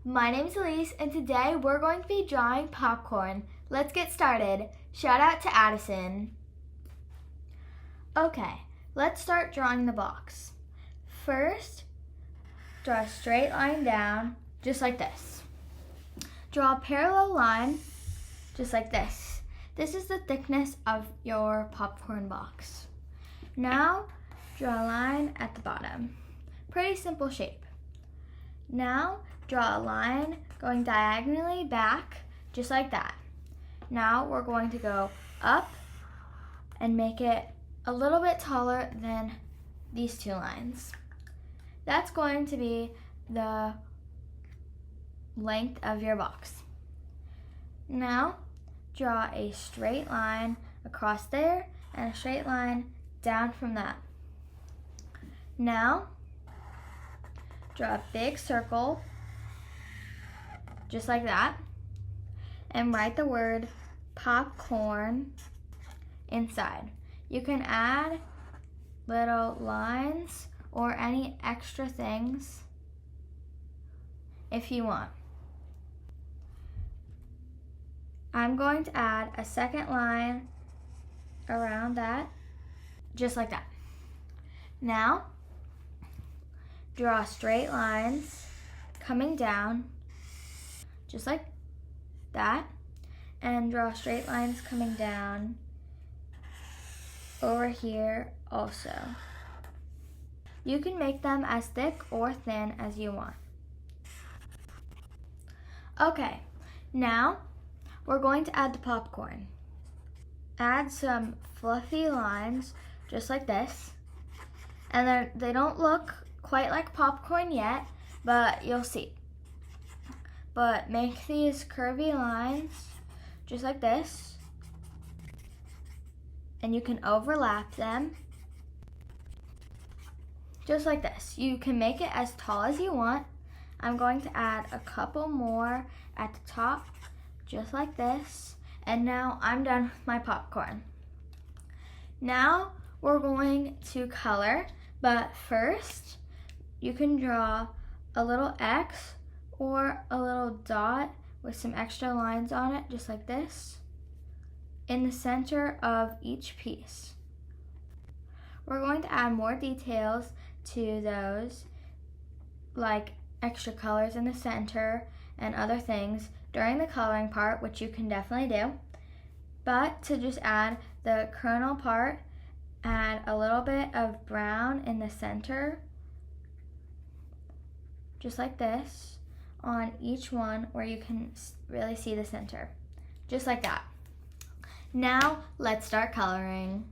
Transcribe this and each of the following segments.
My name is Elise, and today we're going to be drawing popcorn. Let's get started. Shout out to Addison. Okay, let's start drawing the box. First, draw a straight line down, just like this. Draw a parallel line, just like this. This is the thickness of your popcorn box. Now, draw a line at the bottom. Pretty simple shape. Now, draw a line going diagonally back, just like that. Now, we're going to go up and make it a little bit taller than these two lines. That's going to be the length of your box. Now, draw a straight line across there and a straight line down from that. Now, draw a big circle, just like that, and write the word popcorn inside. You can add little lines or any extra things if you want. I'm going to add a second line around that, just like that. Now, draw straight lines coming down, just like that, and draw straight lines coming down over here also. You can make them as thick or thin as you want. Okay, now we're going to add the popcorn. Add some fluffy lines, just like this. And they don't look quite like popcorn yet, but you'll see. But make these curvy lines, just like this. And you can overlap them, just like this. You can make it as tall as you want. I'm going to add a couple more at the top, just like this. And now I'm done with my popcorn. Now we're going to color, but first you can draw a little X or a little dot with some extra lines on it, just like this, in the center of each piece. We're going to add more details to those, like extra colors in the center and other things during the coloring part, which you can definitely do. But to just add the kernel part, add a little bit of brown in the center, just like this, on each one where you can really see the center, just like that. Now, let's start coloring.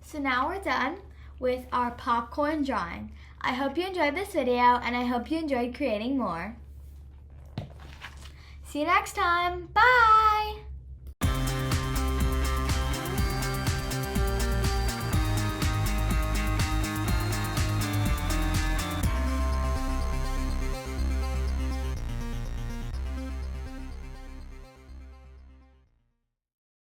So now we're done with our popcorn drawing. I hope you enjoyed this video, and I hope you enjoyed creating more. See you next time. Bye!